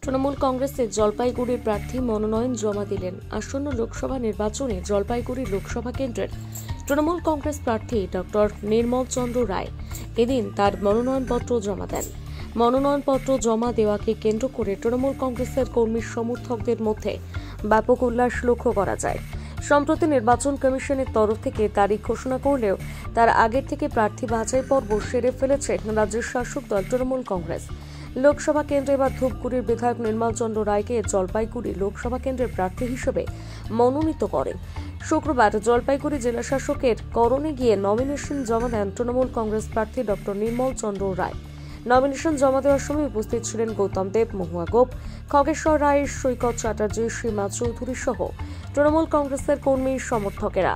তৃণমূল কংগ্রেসের জলপাইগুড়ির প্রার্থী মনোনয়ন জমা দিলেন। আসন্ন লোকসভা নির্বাচনে জলপাইগুড়ি লোকসভা কেন্দ্রের তৃণমূল কংগ্রেস প্রার্থী ডক্টর নির্মল চন্দ্র রায় এদিন তার মনোনয়নপত্র জমা দেন। মনোনয়নপত্র জমা দেওয়াকে কেন্দ্র করে তৃণমূল কংগ্রেসের কর্মী সমর্থকদের মধ্যে ব্যাপক উল্লাস লক্ষ্য করা যায়। সম্প্রতি নির্বাচন কমিশনের তরফ থেকে তারিখ ঘোষণা করলেও তার আগের থেকে প্রার্থী বাছাই পর্ব সেরে ফেলেছে রাজ্যের শাসক দল তৃণমূল কংগ্রেস। লোকসভা কেন্দ্রে এবার ধূপগুড়ির বিধায়ক নির্মল চন্দ্র রায়কে জলপাইগুড়ি লোকসভা কেন্দ্রের প্রার্থী হিসেবে মনোনীত করে। শুক্রবার জলপাইগুড়ি জেলা শাসকের করণে গিয়ে নমিনেশন জমা দেন তৃণমূল কংগ্রেস প্রার্থী ডক্টর নির্মল চন্দ্র রায়। নমিনেশন জমা দেওয়ার সময় উপস্থিত ছিলেন গৌতম দেব, মহুয়া গোপ, খগেশ্বর রায়, সৈকত চ্যাটার্জি, সীমা চৌধুরী সহ তৃণমূল কংগ্রেসের কর্মী সমর্থকেরা।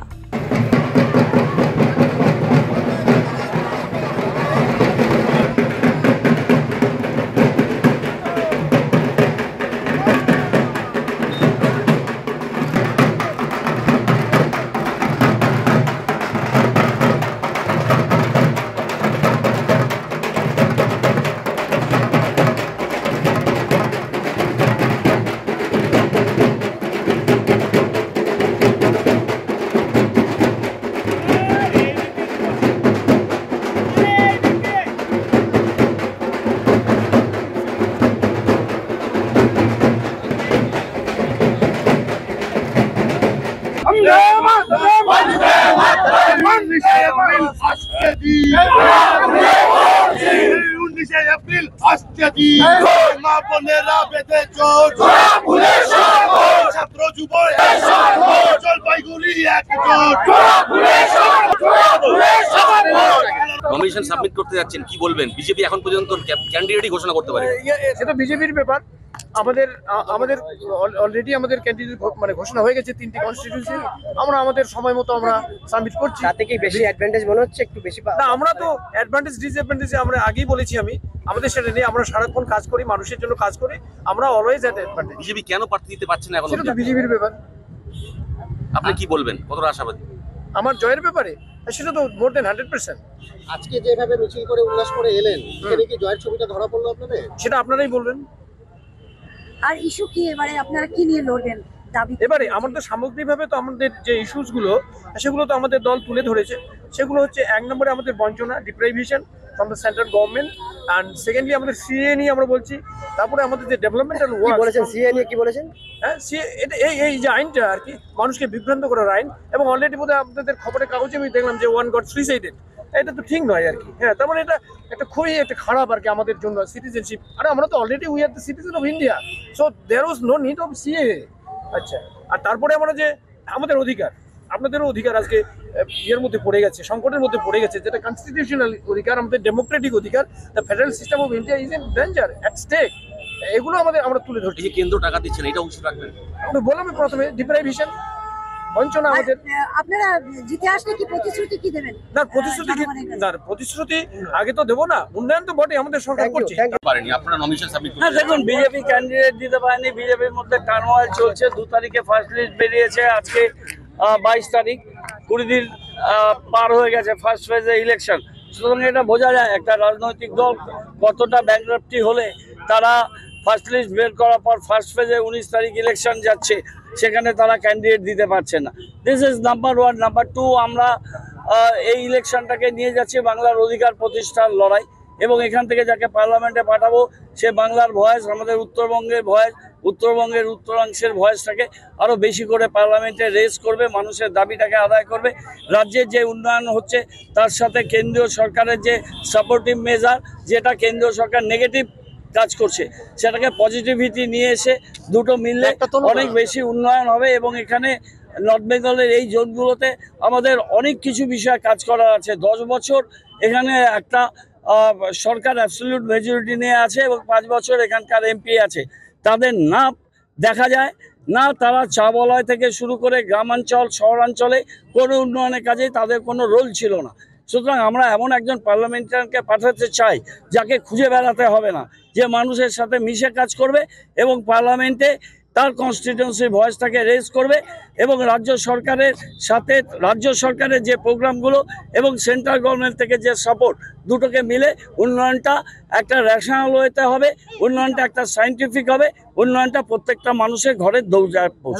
নমিনেশন সাবমিট করতে যাচ্ছেন, কি বলবেন? বিজেপি এখন পর্যন্ত ক্যান্ডিডেটই ঘোষণা করতে পারে। সেটা বিজেপির ব্যাপার। আমাদের অলরেডি আমাদের ক্যান্ডিডেট ঘোষণা হয়ে গেছে 3টি কনস্টিটিউয়েন্সি। আমরা আমাদের সময় মতো আমরা সাবমিট করছি। তাতে কি বেশি অ্যাডভান্টেজ মনে হচ্ছে? একটু বেশি না, আমরা তো অ্যাডভান্টেজ ডিসঅ্যাডভান্টেজ আমরা আগেই বলেছি। আমাদের সেটা নেই। আমরা সারাক্ষণ কাজ করি, মানুষের জন্য কাজ করি। আমরা অলওয়েজ অ্যাট অ্যাডভান্টেজ। বিজেপি কেন প্রার্থী দিতে পারছে না এখন? সেটা তো বিজেপির ব্যাপার। আপনি কি বলবেন? কতটা আশাবাদী আমার জয়ের ব্যাপারে? সেটা তো মোর দেন 100%। আজকে যেভাবে মিছিল করে উল্লাস করে এলেন, এখানে কি জয়ের ছবিটা ধরা পড়লো আপনাদের? সেটা আপনারাই বলবেন। আর ইস্যু কি এবারে আপনারা কি নিয়ে লড়বেন? দাবি এবারে আমাদের সামগ্রিকভাবে তো আমাদের যে ইস্যুস গুলো সেগুলো তো আমাদের দল তুলে ধরেছে। সেগুলো হচ্ছে 1 নম্বরে আমাদের বঞ্চনা, deprivation from the central government, and secondly আমাদের সিএ নিয়ে আমরা বলছি। তারপরে আমাদের যে ডেভেলপমেন্টাল ওয়ার্ক বলেছেন, সিএ নিয়ে কি বলেছেন? হ্যাঁ, সিএ এই যে আইনটা আর কি মানুষকে বিভ্রান্ত করার আইন, এবং অলরেডি বোধহয় আপনাদের খবরের কাগজে আমি দেখলাম যে 1 গট সুইসাইডেড। এটা তো ঠিক নয় আর কি। হ্যাঁ, তার মানে এটা একটা খুবই একটা খারাপ আর কি আমাদের জন্য সিটিজেনশিপ। আরে আমরা তো already we are the citizen of India, so there was no need of CAA. আচ্ছা, আর তারপরে আমরা যে আমাদের অধিকার, আপনাদেরও অধিকার আজকে ইয়ের মধ্যে পড়ে গেছে, সংকটের মধ্যে পড়ে গেছে, যেটা কনস্টিটিউশনাল অধিকার, আমাদের ডেমোক্রেটিক অধিকার। The federal system of India is in danger, at stake. এগুলো আমরা তুলে ধরছি। যে কেন্দ্র টাকা দিচ্ছেন, এটা অবশ্যই রাখবেন। আমরা বললাম প্রথমে ডিপ্রাইভেশন, বঞ্চনা আমাদের। আপনারা জিতে আসলে কি প্রতিশ্রুতি কি দেবেন? না, প্রতিশ্রুতি আগে তো দেবো না। উন্নয়ন তো বটে আমাদের সরকার করছে। পারেনি আপনারা নমিনেশন সাবমিট করতে? হ্যাঁ, দেখুন, বিজেপি ক্যান্ডিডেট দিতে পারেনি। বিজেপির মধ্যে টার্মোয়াইল চলছে। 2 তারিখে ফার্স্ট লিস্ট বেরিয়েছে। আজকে 22 তারিখ, 20 দিন পার হয়ে গেছে ফার্স্ট ফেজে ইলেকশন। সুতরাং এটা বোঝা যায় একটা রাজনৈতিক দল কতটা ব্যাংকরাপ্টি হলে তারা ফার্স্ট লিস্ট বের করার পর ফার্স্ট ফেজে 19 তারিখ ইলেকশন যাচ্ছে, সেখানে তারা ক্যান্ডিডেট দিতে পারছে না। This is number 1। নাম্বার 2, আমরা এই ইলেকশনটাকে নিয়ে যাচ্ছি বাংলার অধিকার প্রতিষ্ঠার লড়াই, এবং এখান থেকে যাকে পার্লামেন্টে পাঠাবো সে বাংলার ভয়েস, আমাদের উত্তরবঙ্গের ভয়েস, উত্তরবঙ্গের উত্তরাংশের ভয়েসটাকে আরও বেশি করে পার্লামেন্টে রেজ করবে, মানুষের দাবিটাকে আদায় করবে। রাজ্যের যে উন্নয়ন হচ্ছে তার সাথে কেন্দ্রীয় সরকারের যে সাপোর্টিভ মেজার, যেটা কেন্দ্রীয় সরকার নেগেটিভ কাজ করছে, সেটাকে পজিটিভিটি নিয়ে এসে দুটো মিললে অনেক বেশি উন্নয়ন হবে। এবং এখানে নর্থ বেঙ্গলের এই জোনগুলোতে আমাদের অনেক কিছু বিষয়ে কাজ করার আছে। 10 বছর এখানে একটা সরকার অ্যাবসলিউট মেজরিটি নিয়ে আছে, এবং 5 বছর এখানকার এমপি আছে। তাদের না দেখা যায় না, তারা চা বলয় থেকে শুরু করে গ্রামাঞ্চল, শহরাঞ্চলে কোনো উন্নয়নের কাজে তাদের কোনো রোল ছিল না। সুতরাং আমরা এমন একজন পার্লামেন্টারিয়ানকে পাঠাতে চাই যাকে খুঁজে বেড়াতে হবে না, যে মানুষের সাথে মিশে কাজ করবে এবং পার্লামেন্টে তার কনস্টিটিউয়েন্সি ভয়েসটাকে রেজ করবে এবং রাজ্য সরকারের সাথে রাজ্য সরকারের যে প্রোগ্রামগুলো এবং সেন্ট্রাল গভর্নমেন্ট থেকে যে সাপোর্ট দুটোকে মিলে উন্নয়নটা একটা রেশনাল ওয়েতে হবে, উন্নয়নটা একটা সায়েন্টিফিক হবে, উন্নয়নটা প্রত্যেকটা মানুষের ঘরের দৌড়ায় পৌঁছাবে।